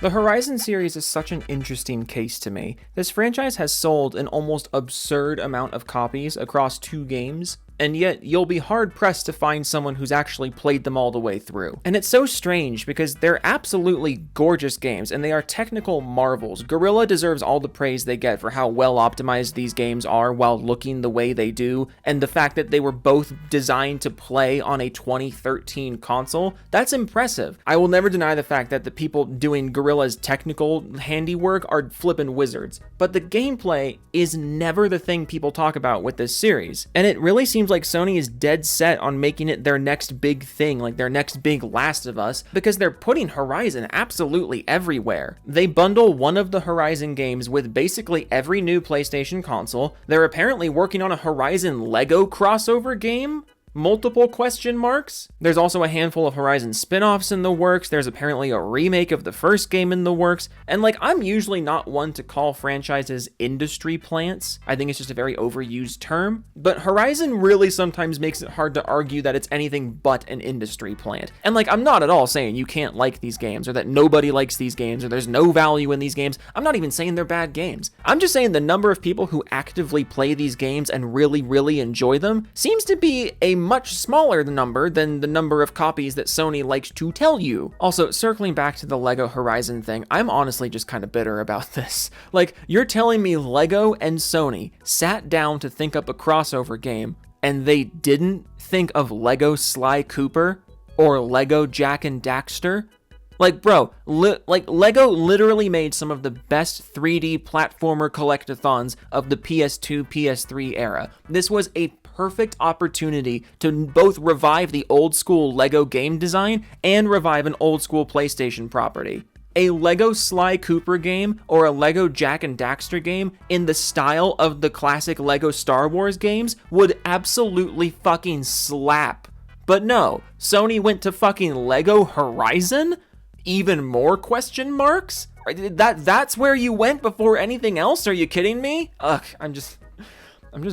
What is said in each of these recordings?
The Horizon series is such an interesting case to me. This franchise has sold an almost absurd amount of copies across 2 games, and yet you'll be hard-pressed to find someone who's actually played them all the way through. And it's so strange because they're absolutely gorgeous games, and they are technical marvels. Guerrilla deserves all the praise they get for how well optimized these games are while looking the way they do, and the fact that they were both designed to play on a 2013 console, that's impressive. I will never deny the fact that the people doing Guerrilla's technical handiwork are flippin' wizards, but the gameplay is never the thing people talk about with this series, and it really seems like Sony is dead set on making it their next big thing, like their next big Last of Us, because they're putting Horizon absolutely everywhere. They bundle one of the Horizon games with basically every new PlayStation console. They're apparently working on a Horizon Lego crossover game? Multiple question marks? There's also a handful of Horizon spin-offs in the works. There's apparently a remake of the first game in the works. And like, I'm usually not one to call franchises industry plants. I think it's just a very overused term. But Horizon really sometimes makes it hard to argue that it's anything but an industry plant. And like, I'm not at all saying you can't like these games or that nobody likes these games or there's no value in these games. I'm not even saying they're bad games. I'm just saying the number of people who actively play these games and really enjoy them seems to be a much smaller number than the number of copies that Sony likes to tell you. Also, circling back to the Lego Horizon thing, I'm honestly just kind of bitter about this. Like, you're telling me Lego and Sony sat down to think up a crossover game, and they didn't think of Lego Sly Cooper or Lego Jak and Daxter? Like, bro, Lego literally made some of the best 3D platformer collectathons of the PS2, PS3 era. This was a perfect opportunity to both revive the old school Lego game design and revive an old school PlayStation property. A Lego Sly Cooper game or a Lego Jak and Daxter game in the style of the classic Lego Star Wars games would absolutely fucking slap. But no, Sony went to fucking Lego Horizon? Even more question marks? That's where you went before anything else? Are you kidding me? Ugh, I'm just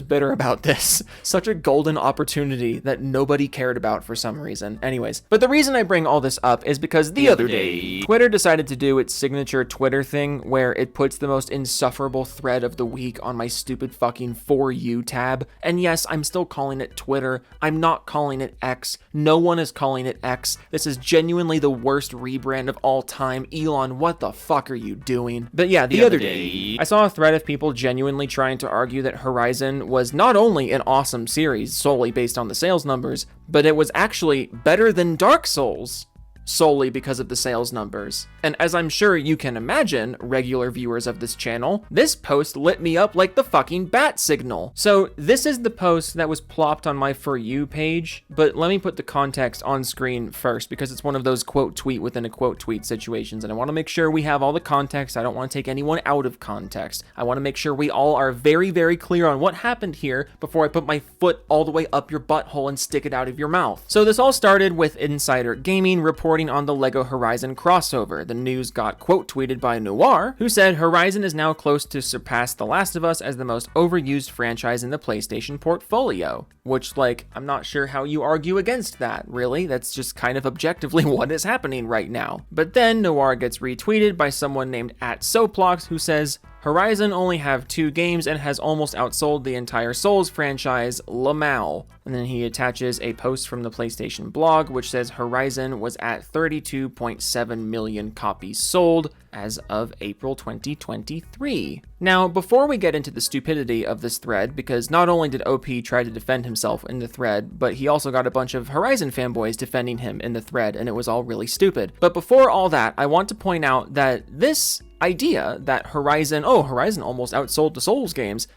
bitter about this. Such a golden opportunity that nobody cared about for some reason. Anyways, but the reason I bring all this up is because the other day, Twitter decided to do its signature Twitter thing where it puts the most insufferable thread of the week on my stupid fucking For You tab. And yes, I'm still calling it Twitter. I'm not calling it X. No one is calling it X. This is genuinely the worst rebrand of all time. Elon, what the fuck are you doing? But yeah, the other day, I saw a thread of people genuinely trying to argue that Horizon was not only an awesome series solely based on the sales numbers, but it was actually better than Dark Souls solely because of the sales numbers. And as I'm sure you can imagine, regular viewers of this channel, this post lit me up like the fucking bat signal. So this is the post that was plopped on my For You page, but let me put the context on screen first because it's one of those quote tweet within a quote tweet situations, and I want to make sure we have all the context. I don't want to take anyone out of context. I want to make sure we all are very clear on what happened here before I put my foot all the way up your butthole and stick it out of your mouth. So this all started with Insider Gaming reporting on the Lego Horizon crossover. The news got quote tweeted by Noir, who said Horizon is now close to surpass The Last of Us as the most overused franchise in the PlayStation portfolio. Which, like, I'm not sure how you argue against that, really. That's just kind of objectively what is happening right now. But then Noir gets retweeted by someone named @Soplox, who says, Horizon only have 2 games and has almost outsold the entire Souls franchise, Lamau. And then he attaches a post from the PlayStation blog, which says Horizon was at 32.7 million copies sold as of April 2023. Now, before we get into the stupidity of this thread, because not only did OP try to defend himself in the thread, but he also got a bunch of Horizon fanboys defending him in the thread, and it was all really stupid. But before all that, I want to point out that this idea that Horizon almost outsold the Souls games,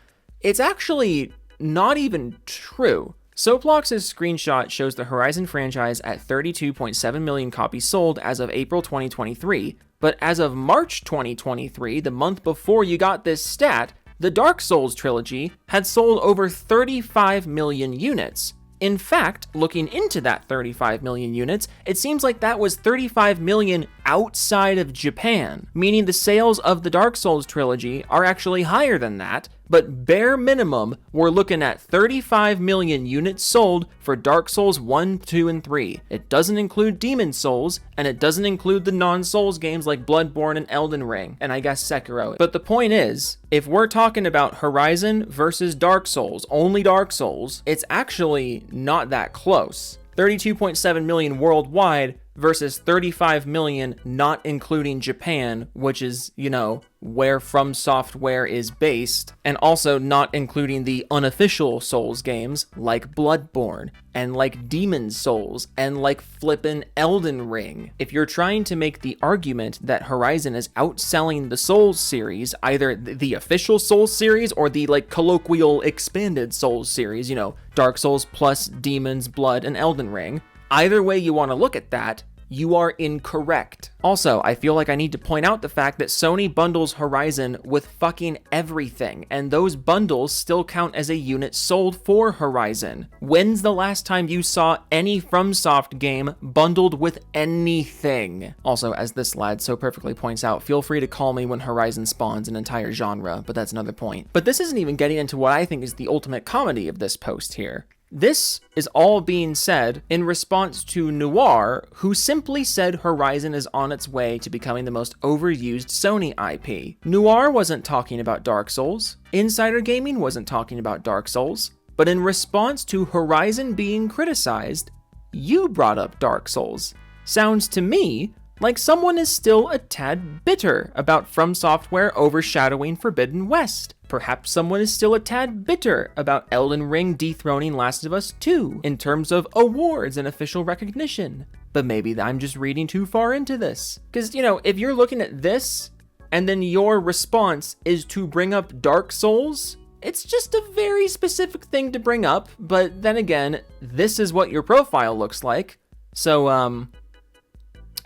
it's actually not even true. Soplox's screenshot shows the Horizon franchise at 32.7 million copies sold as of April 2023, but as of March 2023, the month before you got this stat, the Dark Souls trilogy had sold over 35 million units. In fact, looking into that 35 million units, it seems like that was 35 million outside of Japan, meaning the sales of the Dark Souls trilogy are actually higher than that, but bare minimum, we're looking at 35 million units sold for Dark Souls 1, 2, and 3. It doesn't include Demon Souls, and it doesn't include the non-Souls games like Bloodborne and Elden Ring, and I guess Sekiro. But the point is, if we're talking about Horizon versus Dark Souls, only Dark Souls, it's actually not that close. 32.7 million worldwide versus 35 million not including Japan, which is, you know, where From Software is based, and also not including the unofficial Souls games like Bloodborne, and like Demon Souls, and like flippin' Elden Ring. If you're trying to make the argument that Horizon is outselling the Souls series, either the official Souls series or the like colloquial expanded Souls series, you know, Dark Souls plus Demons, Blood, and Elden Ring, either way you want to look at that, you are incorrect. Also, I feel like I need to point out the fact that Sony bundles Horizon with fucking everything, and those bundles still count as a unit sold for Horizon. When's the last time you saw any FromSoft game bundled with anything? Also, as this lad so perfectly points out, feel free to call me when Horizon spawns an entire genre, but that's another point. But this isn't even getting into what I think is the ultimate comedy of this post here. This is all being said in response to Noir, who simply said Horizon is on its way to becoming the most overused Sony IP. Noir wasn't talking about Dark Souls. Insider Gaming wasn't talking about Dark Souls. But in response to Horizon being criticized, you brought up Dark Souls. Sounds to me like someone is still a tad bitter about From Software overshadowing Forbidden West. Perhaps someone is still a tad bitter about Elden Ring dethroning Last of Us 2 in terms of awards and official recognition. But maybe I'm just reading too far into this. Because, you know, if you're looking at this and then your response is to bring up Dark Souls, it's just a very specific thing to bring up. But then again, this is what your profile looks like. So,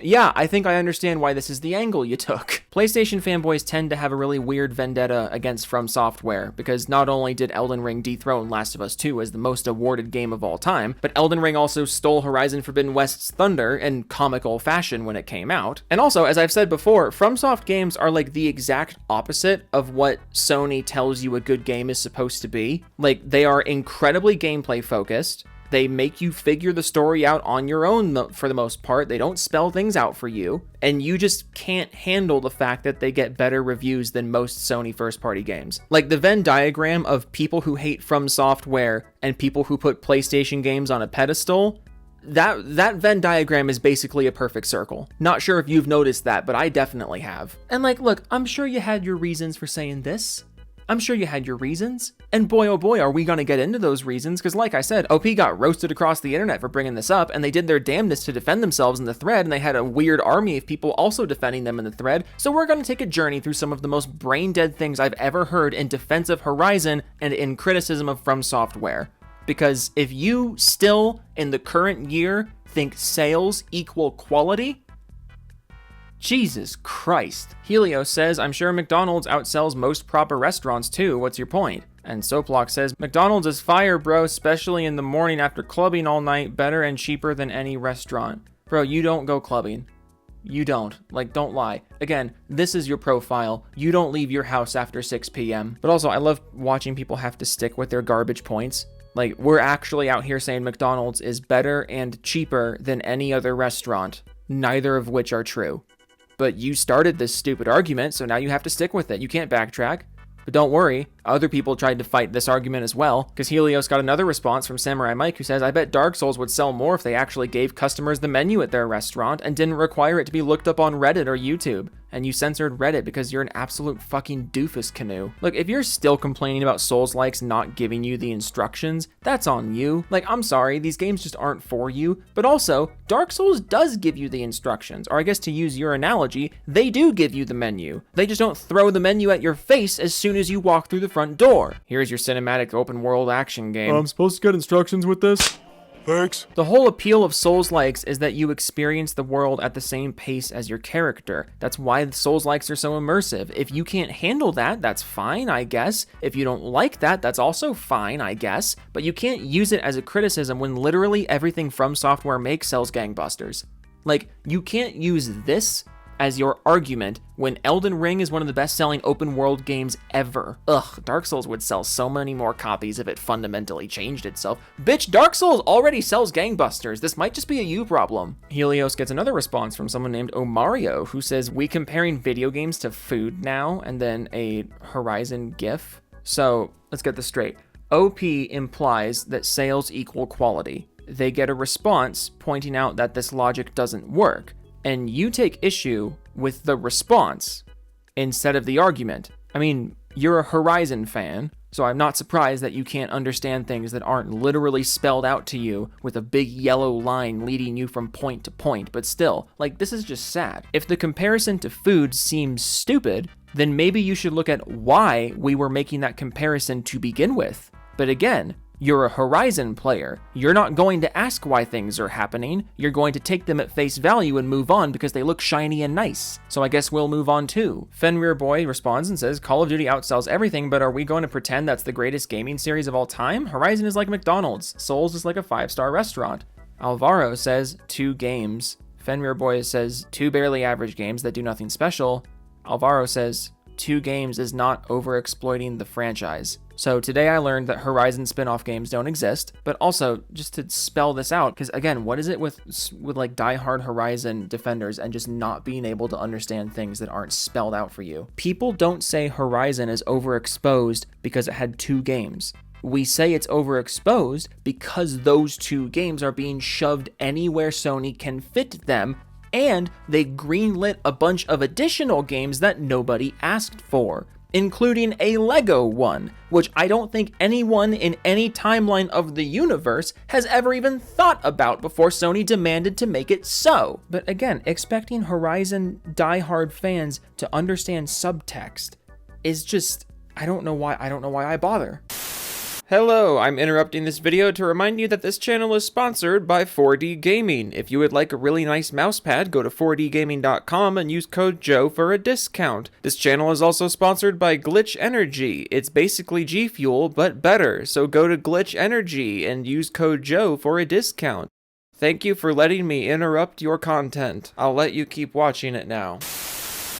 yeah, I think I understand why this is the angle you took. PlayStation fanboys tend to have a really weird vendetta against From Software, because not only did Elden Ring dethrone Last of Us 2 as the most awarded game of all time, but Elden Ring also stole Horizon Forbidden West's thunder in comical fashion when it came out. And also, as I've said before, FromSoft games are like the exact opposite of what Sony tells you a good game is supposed to be. Like, they are incredibly gameplay focused. They make you figure the story out on your own for the most part. They don't spell things out for you. And you just can't handle the fact that they get better reviews than most Sony first-party games. Like the Venn diagram of people who hate From Software and people who put PlayStation games on a pedestal, that Venn diagram is basically a perfect circle. Not sure if you've noticed that, but I definitely have. And like, look, I'm sure you had your reasons for saying this. I'm sure you had your reasons. And boy, oh boy, are we going to get into those reasons, because like I said, OP got roasted across the internet for bringing this up, and they did their damnedest to defend themselves in the thread, and they had a weird army of people also defending them in the thread. So we're going to take a journey through some of the most brain-dead things I've ever heard in defense of Horizon and in criticism of From Software. Because if you still, in the current year, think sales equal quality, Jesus Christ. Helios says, I'm sure McDonald's outsells most proper restaurants too. What's your point? And Soplock says, McDonald's is fire, bro, especially in the morning after clubbing all night. Better and cheaper than any restaurant. Bro, you don't go clubbing. You don't. Like, don't lie. Again, this is your profile. You don't leave your house after 6 p.m. But also, I love watching people have to stick with their garbage points. Like, we're actually out here saying McDonald's is better and cheaper than any other restaurant, neither of which are true. But you started this stupid argument, so now you have to stick with it. You can't backtrack. But don't worry, other people tried to fight this argument as well, because Helios got another response from Samurai Mike, who says, I bet Dark Souls would sell more if they actually gave customers the menu at their restaurant and didn't require it to be looked up on Reddit or YouTube. And you censored Reddit because you're an absolute fucking doofus canoe. Look, if you're still complaining about Souls-likes not giving you the instructions, that's on you. Like, I'm sorry, these games just aren't for you. But also, Dark Souls does give you the instructions, or I guess to use your analogy, they do give you the menu. They just don't throw the menu at your face as soon as you walk through the front door. Here's your cinematic open world action game. I'm supposed to get instructions with this? Thanks. The whole appeal of Souls-likes is that you experience the world at the same pace as your character. That's why the Souls-likes are so immersive. If you can't handle that, that's fine, I guess. If you don't like that, that's also fine, I guess. But you can't use it as a criticism when literally everything From Software makes sells gangbusters. Like, you can't use this as your argument when Elden Ring is one of the best-selling open-world games ever. Ugh, Dark Souls would sell so many more copies if it fundamentally changed itself. Bitch, Dark Souls already sells gangbusters. This might just be a you problem. Helios gets another response from someone named Omario, who says, we comparing video games to food now, and then a Horizon gif. So, let's get this straight. OP implies that sales equal quality. They get a response pointing out that this logic doesn't work, and you take issue with the response instead of the argument. I mean, you're a Horizon fan, so I'm not surprised that you can't understand things that aren't literally spelled out to you with a big yellow line leading you from point to point, but still, like, this is just sad. If the comparison to food seems stupid, then maybe you should look at why we were making that comparison to begin with. But again, you're a Horizon player. You're not going to ask why things are happening. You're going to take them at face value and move on because they look shiny and nice. So I guess we'll move on too. Fenrir Boy responds and says, Call of Duty outsells everything, but are we going to pretend that's the greatest gaming series of all time? Horizon is like McDonald's. Souls is like a 5-star restaurant. Alvaro says, 2 games. Fenrir Boy says, 2 barely average games that do nothing special. Alvaro says, 2 games is not overexploiting the franchise. So today I learned that Horizon spin-off games don't exist, but also just to spell this out, because again, what is it with like diehard Horizon defenders and just not being able to understand things that aren't spelled out for you? People don't say Horizon is overexposed because it had 2 games. We say it's overexposed because those 2 games are being shoved anywhere Sony can fit them, and they greenlit a bunch of additional games that nobody asked for, including a Lego one, which I don't think anyone in any timeline of the universe has ever even thought about before Sony demanded to make it so. But again, expecting Horizon diehard fans to understand subtext is just, I don't know why I bother. Hello, I'm interrupting this video to remind you that this channel is sponsored by 4D Gaming. If you would like a really nice mousepad, go to 4dgaming.com and use code Joe for a discount. This channel is also sponsored by Glitch Energy. It's basically G Fuel, but better, so go to Glitch Energy and use code Joe for a discount. Thank you for letting me interrupt your content. I'll let you keep watching it now.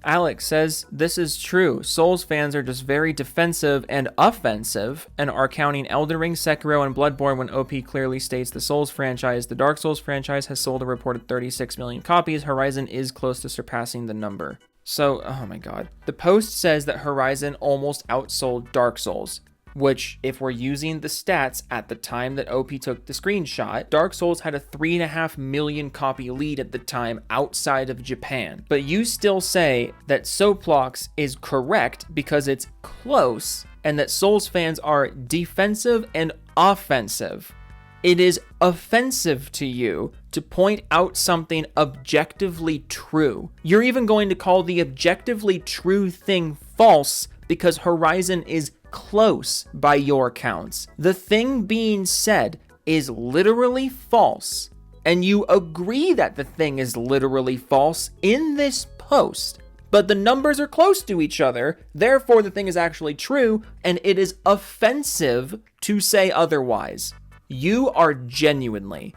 Alex says, this is true. Souls fans are just very defensive and offensive and are counting Elden Ring, Sekiro, and Bloodborne when OP clearly states the Souls franchise. The Dark Souls franchise has sold a reported 36 million copies. Horizon is close to surpassing the number. So, oh my god. The post says that Horizon almost outsold Dark Souls, which, if we're using the stats at the time that OP took the screenshot, Dark Souls had a 3.5 million copy lead at the time outside of Japan. But you still say that Soplox is correct because it's close and that Souls fans are defensive and offensive. It is offensive to you to point out something objectively true. You're even going to call the objectively true thing false because Horizon is close by your counts. The thing being said is literally false, and you agree that the thing is literally false in this post, but the numbers are close to each other, therefore the thing is actually true, and it is offensive to say otherwise. You are genuinely,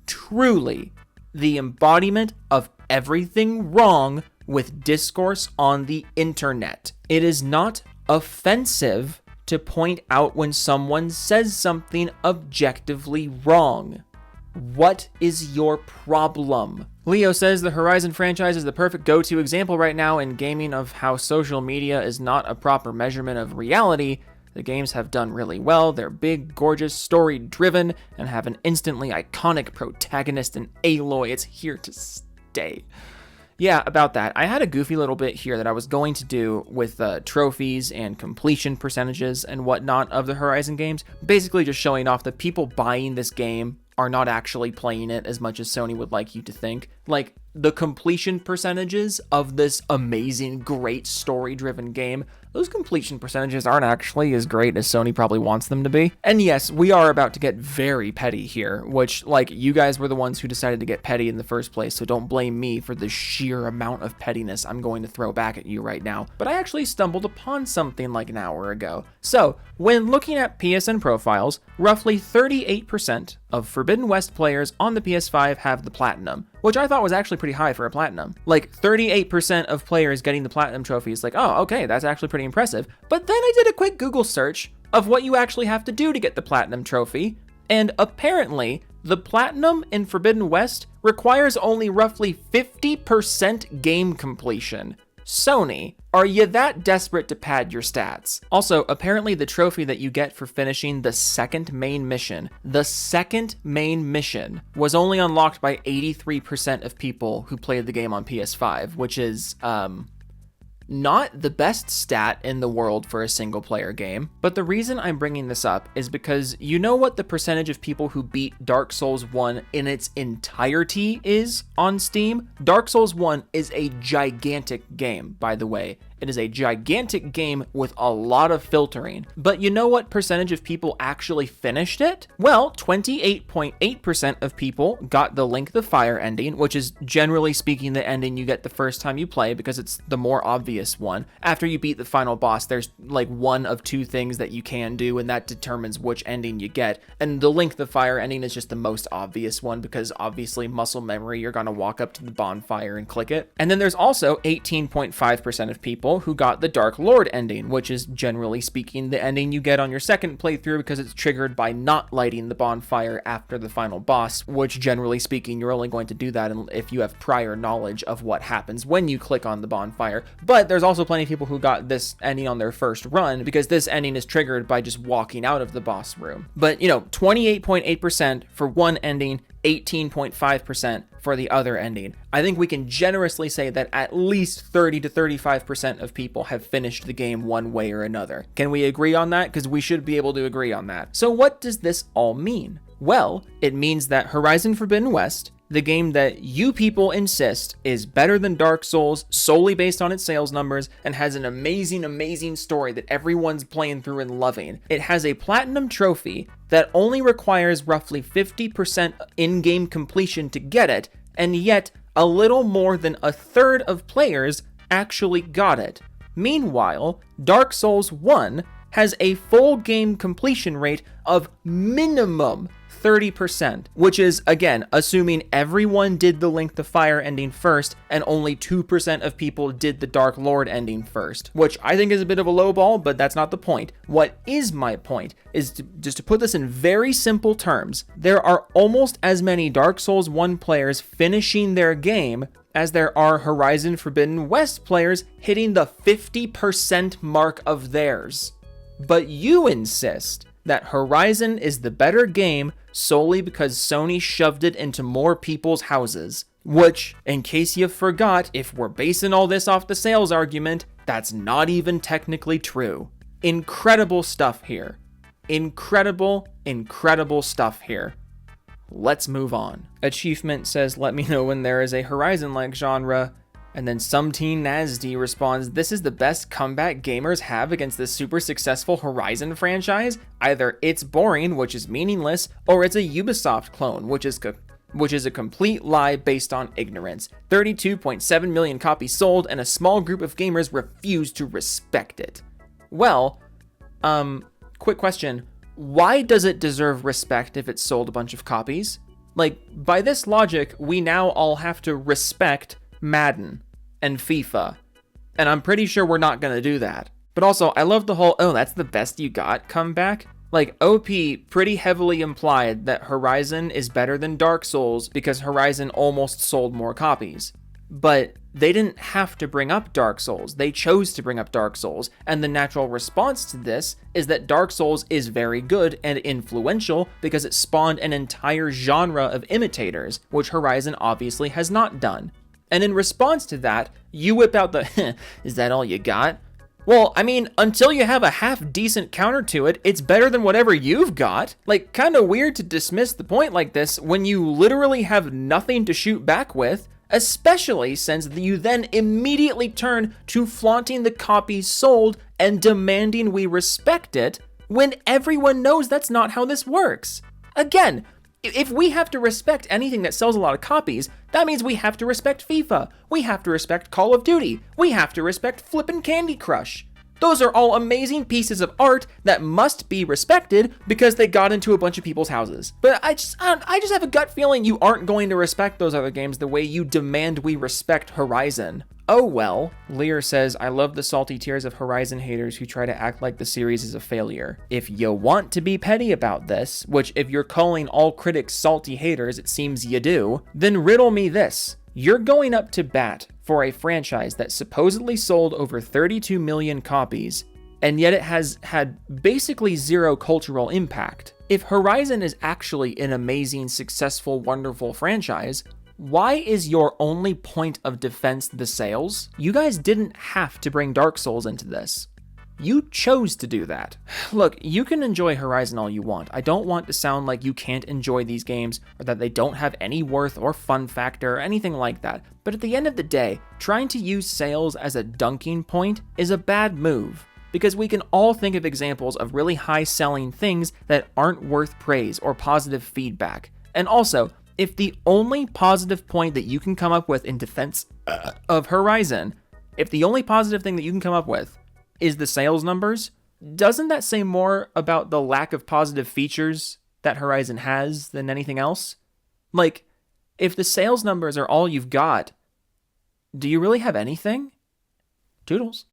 truly the embodiment of everything wrong with discourse on the internet. It is not offensive to point out when someone says something objectively wrong. What is your problem? Leo says the Horizon franchise is the perfect go-to example right now in gaming of how social media is not a proper measurement of reality. The games have done really well. They're big, gorgeous, story-driven, and have an instantly iconic protagonist in Aloy. It's here to stay. Yeah, about that. I had a goofy little bit here that I was going to do with trophies and completion percentages and whatnot of the Horizon games. Basically just showing off that people buying this game are not actually playing it as much as Sony would like you to think. Like, the completion percentages of this amazing, great story-driven game, those completion percentages aren't actually as great as Sony probably wants them to be. And yes, we are about to get very petty here, which, like, you guys were the ones who decided to get petty in the first place, so don't blame me for the sheer amount of pettiness I'm going to throw back at you right now. But I actually stumbled upon something like an hour ago. So, when looking at PSN profiles, roughly 38% of Forbidden West players on the PS5 have the Platinum, which I thought was actually pretty high for a platinum. Like 38% of players getting the platinum trophy is like, oh, okay, that's actually pretty impressive. But then I did a quick Google search of what you actually have to do to get the platinum trophy, and apparently the platinum in Forbidden West requires only roughly 50% game completion. Sony, are you that desperate to pad your stats? Also, apparently the trophy that you get for finishing the second main mission was only unlocked by 83% of people who played the game on PS5, which is, not the best stat in the world for a single player game. But the reason I'm bringing this up is because you know what the percentage of people who beat Dark Souls 1 in its entirety is on Steam? Dark Souls 1 is a gigantic game, by the way. It is a gigantic game with a lot of filtering. But you know what percentage of people actually finished it? Well, 28.8% of people got the Link the Fire ending, which is generally speaking the ending you get the first time you play because it's the more obvious one. After you beat the final boss, there's like one of two things that you can do, and that determines which ending you get. And the Link the Fire ending is just the most obvious one because obviously muscle memory, you're gonna walk up to the bonfire and click it. And then there's also 18.5% of people who got the Dark Lord ending, which is generally speaking the ending you get on your second playthrough because it's triggered by not lighting the bonfire after the final boss, which generally speaking you're only going to do that if you have prior knowledge of what happens when you click on the bonfire. But there's also plenty of people who got this ending on their first run because this ending is triggered by just walking out of the boss room. But 28.8% for one ending, 18.5% for the other ending. I think we can generously say that at least 30 to 35% of people have finished the game one way or another. Can we agree on that? Because we should be able to agree on that. So what does this all mean? Well, it means that Horizon Forbidden West, the game that you people insist is better than Dark Souls solely based on its sales numbers and has an amazing story that everyone's playing through and loving. It has a platinum trophy that only requires roughly 50% in-game completion to get it, and yet a little more than a third of players actually got it. Meanwhile, Dark Souls 1 has a full game completion rate of minimum 30%, which is, again, assuming everyone did the Link the Fire ending first and only 2% of people did the Dark Lord ending first, which I think is a bit of a low ball, but that's not the point. What is my point is just to put this in very simple terms, there are almost as many Dark Souls 1 players finishing their game as there are Horizon Forbidden West players hitting the 50% mark of theirs. But you insist that Horizon is the better game solely because Sony shoved it into more people's houses. Which, in case you forgot, if we're basing all this off the sales argument, that's not even technically true. Incredible stuff here. Incredible stuff here. Let's move on. Achievement says, let me know when there is a Horizon-like genre. And then some teen Nasty responds, this is the best comeback gamers have against the super successful Horizon franchise. Either it's boring, which is meaningless, or it's a Ubisoft clone, which is a complete lie based on ignorance. 32.7 million copies sold, and a small group of gamers refuse to respect it. Well, quick question. Why does it deserve respect if it sold a bunch of copies? Like, by this logic, we now all have to respect Madden and FIFA, and I'm pretty sure we're not gonna do that. But also, I love the whole, oh, that's the best you got comeback. Like, OP pretty heavily implied that Horizon is better than Dark Souls because Horizon almost sold more copies. But they didn't have to bring up Dark Souls. They chose to bring up Dark Souls, and the natural response to this is that Dark Souls is very good and influential because it spawned an entire genre of imitators, which Horizon obviously has not done. And in response to that, you whip out the, is that all you got? Well, I mean, until you have a half-decent counter to it, it's better than whatever you've got. Like, kinda weird to dismiss the point like this when you literally have nothing to shoot back with, especially since you then immediately turn to flaunting the copies sold and demanding we respect it, when everyone knows that's not how this works. Again, if we have to respect anything that sells a lot of copies, that means we have to respect FIFA, we have to respect Call of Duty, we have to respect flippin' Candy Crush. Those are all amazing pieces of art that must be respected because they got into a bunch of people's houses. But I just have a gut feeling you aren't going to respect those other games the way you demand we respect Horizon. Oh well. Lear says, I love the salty tears of Horizon haters who try to act like the series is a failure. If you want to be petty about this, which if you're calling all critics salty haters, it seems you do, then riddle me this. You're going up to bat for a franchise that supposedly sold over 32 million copies, and yet it has had basically zero cultural impact. If Horizon is actually an amazing, successful, wonderful franchise, why is your only point of defense the sales? You guys didn't have to bring Dark Souls into this. You chose to do that. Look, you can enjoy Horizon all you want. I don't want to sound like you can't enjoy these games or that they don't have any worth or fun factor or anything like that. But at the end of the day, trying to use sales as a dunking point is a bad move, because we can all think of examples of really high selling things that aren't worth praise or positive feedback. And also, if the only positive point that you can come up with in defense of Horizon, if the only positive thing that you can come up with is the sales numbers, doesn't that say more about the lack of positive features that Horizon has than anything else? Like, if the sales numbers are all you've got, do you really have anything? Toodles.